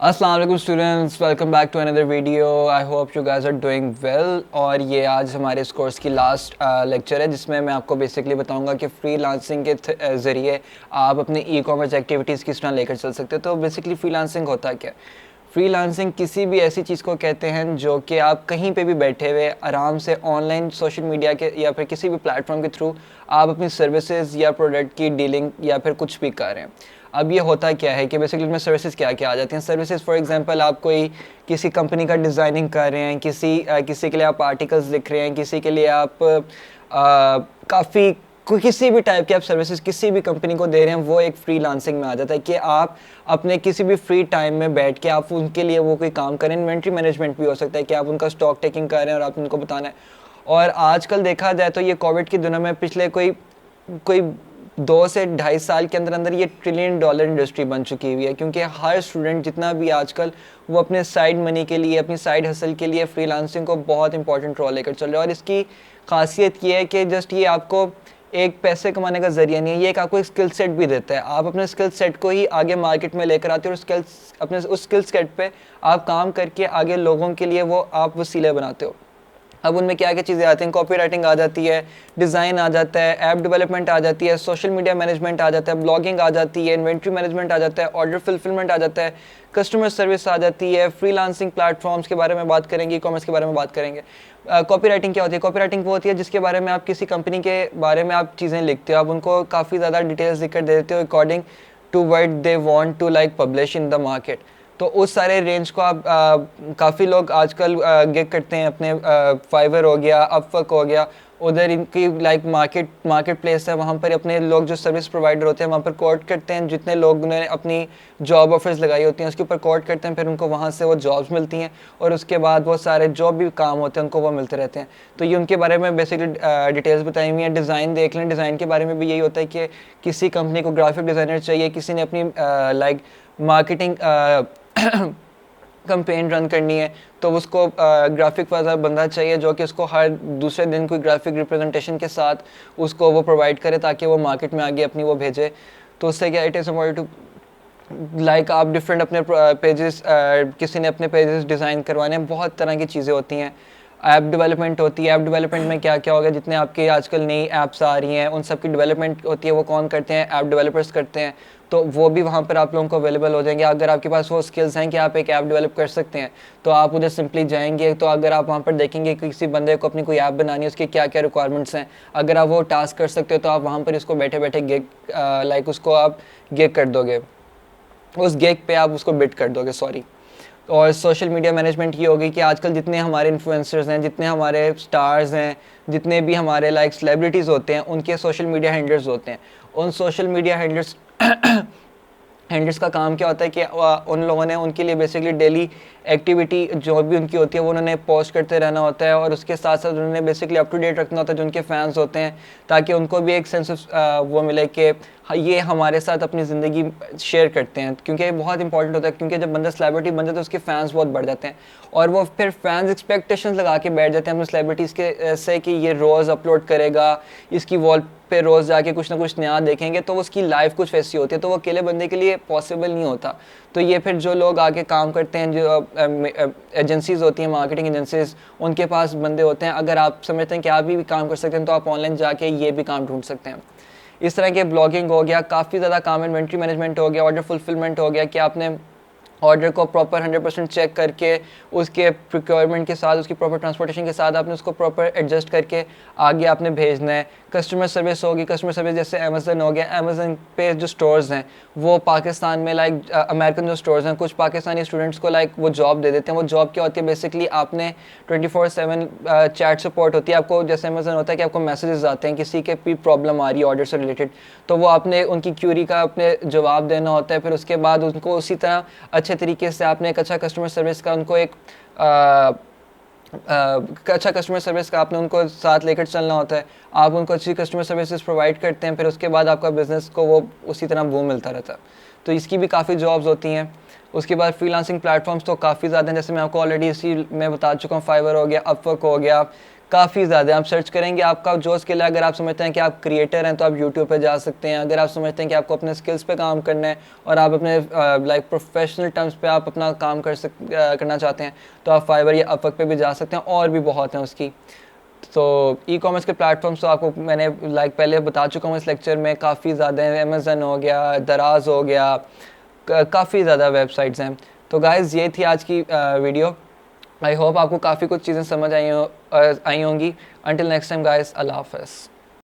अस्सलाम वालेकुम students, welcome back to another video. I hope you guys are doing well. और ये आज हमारे इस कोर्स की लास्ट लेक्चर है जिसमें मैं आपको बेसिकली बताऊंगा कि फ्रीलांसिंग के ज़रिए आप अपने ई कॉमर्स एक्टिविटीज़ किस तरह लेकर चल सकते हो। तो बेसिकली फ्रीलांसिंग होता क्या है? फ्रीलांसिंग किसी भी ऐसी चीज़ को कहते हैं जो कि आप कहीं पे भी बैठे हुए आराम से ऑनलाइन सोशल मीडिया के या फिर किसी भी प्लेटफॉर्म के थ्रू आप अपनी सर्विसेज या प्रोडक्ट की डीलिंग या फिर कुछ भी कर रहे हैं। अब ये होता क्या है कि बेसिकली इसमें सर्विसेज क्या क्या आ जाती हैं। सर्विसेज फॉर एग्जांपल आप कोई किसी कंपनी का डिज़ाइनिंग कर रहे हैं, किसी के लिए आप आर्टिकल्स लिख रहे हैं, किसी के लिए आप काफ़ी किसी भी टाइप की आप सर्विसेज किसी भी कंपनी को दे रहे हैं, वो एक फ्रीलांसिंग में आ जाता है कि आप अपने किसी भी फ्री टाइम में बैठ के आप उनके लिए वो कोई काम करें। इन्वेंट्री मैनेजमेंट भी हो सकता है कि आप उनका स्टॉक टेकिंग कर रहे हैं और आप उनको बताना है। और आजकल देखा जाए तो ये कोविड की दिनों में पिछले कोई कोई 2 से 2.5 साल के अंदर अंदर ये $1 ट्रिलियन इंडस्ट्री बन चुकी हुई है, क्योंकि हर स्टूडेंट जितना भी आजकल वो अपने साइड मनी के लिए, अपनी साइड हसल के लिए फ्रीलांसिंग को बहुत इंपॉर्टेंट रोल लेकर चल रहा है। और इसकी खासियत ये है कि जस्ट ये आपको एक पैसे कमाने का जरिया नहीं है, ये एक आपको एक स्किल सेट भी देता है। आप अपने स्किल सेट को ही आगे मार्केट में लेकर आते हो और अपने उस स्किल सेट पे आप काम करके आगे लोगों के लिए वो आप वसीले बनाते हो। अब उनमें क्या क्या चीज़ें आती हैं? कॉपी राइटिंग आ जाती है, डिज़ाइन आ जाता है, ऐप डेवलपमेंट आ जाती है, सोशल मीडिया मैनेजमेंट आ जाता है, ब्लॉगिंग आ जाती है, इन्वेंट्री मैनेजमेंट आ जाता है, ऑर्डर फुलफिलमेंट आ जाता है, कस्टमर सर्विस आ जाती है, फ्रीलांसिंग प्लेटफॉर्म्स के बारे में बात करेंगे, ई कॉमर्स के बारे में बात करेंगे। कॉपी राइटिंग क्या होती है? कॉपी राइटिंग वो होती है जिसके बारे में आप किसी कंपनी के बारे में आप चीज़ें लिखते हो, आप उनको काफ़ी ज़्यादा डिटेल्स लिख कर दे देते हो according to what they want to like publish in the market. तो उस सारे रेंज को आप काफ़ी लोग आजकल गिग करते हैं अपने फाइवर हो गया, अपवर्क हो गया, उधर इनकी लाइक मार्केट प्लेस है, वहाँ पर अपने लोग जो सर्विस प्रोवाइडर होते हैं वहाँ पर कोट करते हैं। जितने लोग ने अपनी जॉब ऑफर्स लगाई होती हैं उसके ऊपर कोट करते हैं, फिर उनको वहाँ से वो जॉब्स मिलती हैं और उसके बाद वो सारे जो भी काम होते हैं उनको वो मिलते रहते हैं। तो ये उनके बारे में बेसिकली डिटेल्स बताई हुई हैं। डिज़ाइन देख लें, डिज़ाइन के बारे में भी यही होता है कि किसी कंपनी को ग्राफिक डिज़ाइनर चाहिए, किसी ने अपनी लाइक मार्केटिंग कंपेन रन करनी है तो उसको ग्राफिक वाला बंदा चाहिए जो कि उसको हर दूसरे दिन कोई ग्राफिक रिप्रेजेंटेशन के साथ उसको वो प्रोवाइड करे ताकि वो मार्केट में आगे अपनी वो भेजे। तो उससे क्या, it is important to like आप डिफरेंट अपने पेजेस, किसी ने अपने पेजेस डिज़ाइन करवाने, बहुत तरह की चीज़ें होती हैं। ऐप डेवलपमेंट होती है। ऐप डेवलपमेंट में क्या क्या होगा, जितने आपके आजकल नई ऐप्स आ रही हैं उन सब की डेवलपमेंट होती है, वो कौन करते हैं? ऐप डेवलपर्स करते हैं। तो वो भी वहाँ पर आप लोगों को अवेलेबल हो जाएंगे। अगर आपके पास वो स्किल्स हैं कि आप एक ऐप डेवलप कर सकते हैं तो आप उधर सिंपली जाएंगे। तो अगर आप वहाँ पर देखेंगे कि किसी बंदे को अपनी कोई ऐप बनानी है, उसकी क्या क्या रिक्वायरमेंट्स हैं, अगर आप वो टास्क कर सकते हो तो आप वहाँ पर इसको बैठे बैठे गिग लाइक उसको आप गिग कर दोगे, उस गिग पे आप उसको बिड कर दोगे, सॉरी। और सोशल मीडिया मैनेजमेंट ये होगी कि आजकल जितने हमारे इन्फ्लुएंसर्स हैं, जितने हमारे स्टार्स हैं, जितने भी हमारे लाइक सेलिब्रिटीज़ होते हैं, उनके सोशल मीडिया हैंडलर्स होते हैं। उन सोशल मीडिया हैंडलर्स का काम क्या होता है कि उन लोगों ने उनके लिए बेसिकली डेली एक्टिविटी जो भी उनकी होती है वो उन्होंने पोस्ट करते रहना होता है और उसके साथ साथ उन्होंने बेसिकली अप टू डेट रखना होता है जो उनके फैंस होते हैं, ताकि उनको भी एक सेंस ऑफ वो मिले कि ये हमारे साथ अपनी ज़िंदगी शेयर करते हैं। क्योंकि ये बहुत इंपॉर्टेंट होता है, क्योंकि जब बंदा सेलिब्रिटी बन जाता है तो उसके फैंस बहुत बढ़ जाते हैं और वो फिर फैंस एक्सपेक्टेशंस लगा के बैठ जाते हैं अपने सेलिब्रिटीज़ के से कि ये रोज़ अपलोड करेगा, इसकी वॉल पे रोज़ जाके कुछ ना कुछ नया देखेंगे, तो उसकी लाइफ कुछ वैसी होती है, तो वो अकेले बंदे के लिए पॉसिबल नहीं होता। तो ये फिर जो लोग आगे काम करते हैं, जो एजेंसीज़ होती हैं, मार्केटिंग एजेंसीज, उनके पास बंदे होते हैं। अगर आप समझते हैं कि आप भी काम कर सकते हैं तो आप ऑनलाइन जाके ये भी काम ढूंढ सकते हैं। इस तरह के ब्लॉगिंग हो गया, काफ़ी ज़्यादा काम, इन्वेंट्री मैनेजमेंट हो गया, ऑर्डर फुलफिलमेंट हो गया कि आपने ऑर्डर को प्रॉपर 100% चेक करके उसके प्रिक्योरमेंट के साथ, उसकी प्रॉपर ट्रांसपोर्टेशन के साथ आपने उसको प्रॉपर एडजस्ट करके आगे आपने भेजना है। कस्टमर सर्विस होगी, कस्टमर सर्विस जैसे अमेज़न हो गया, अमेज़न पे जो स्टोर्स हैं वो पाकिस्तान में लाइक अमेरिकन जो स्टोर्स हैं, कुछ पाकिस्तानी स्टूडेंट्स को लाइक वो जॉब दे देते हैं। वो जॉब क्या होती है? बेसिकली आपने 24/7 चैट सपोर्ट होती है। आपको जैसे अमेज़न होता है कि आपको मैसेजेस आते हैं किसी के भी प्रॉब्लम आ रही है ऑर्डर से रिलेटेड, तो वो आपने उनकी क्यूरी का अपने जवाब देना होता है। फिर उसके बाद उनको उसी तरह अच्छे तरीके से आपने एक अच्छा कस्टमर सर्विस का उनको एक अच्छा कस्टमर सर्विस का आपने उनको साथ लेकर चलना होता है। आप उनको अच्छी कस्टमर सर्विसेज प्रोवाइड करते हैं, फिर उसके बाद आपका बिज़नेस को वो उसी तरह बूम मिलता रहता है। तो इसकी भी काफ़ी जॉब्स होती हैं। उसके बाद फ्रीलांसिंग प्लेटफॉर्म्स तो काफ़ी ज़्यादा हैं, जैसे मैं आपको ऑलरेडी इसी में बता चुका हूँ। फाइवर हो गया, अपवर्क हो गया, काफ़ी ज़्यादा। आप सर्च करेंगे, आपका जो स्किल है, अगर आप समझते हैं कि आप क्रिएटर हैं तो आप यूट्यूब पे जा सकते हैं। अगर आप समझते हैं कि आपको अपने स्किल्स पे काम करना है और आप अपने लाइक प्रोफेशनल टर्म्स पे आप अपना काम करना चाहते हैं तो आप फाइवर या अपवर्क पे भी जा सकते हैं, और भी बहुत हैं उसकी। तो ई कॉमर्स के प्लेटफॉर्म्स तो आपको मैंने पहले बता चुका हूँ इस लेक्चर में, काफ़ी ज़्यादा हैं। अमेज़न हो गया, दराज हो गया, काफ़ी ज़्यादा वेबसाइट्स हैं। तो गाइज़ ये थी आज की वीडियो। आई होप आपको काफ़ी कुछ चीज़ें समझ आई होंगी। अंटिल नेक्स्ट टाइम गाइज़, अल्लाह हाफ़िज़।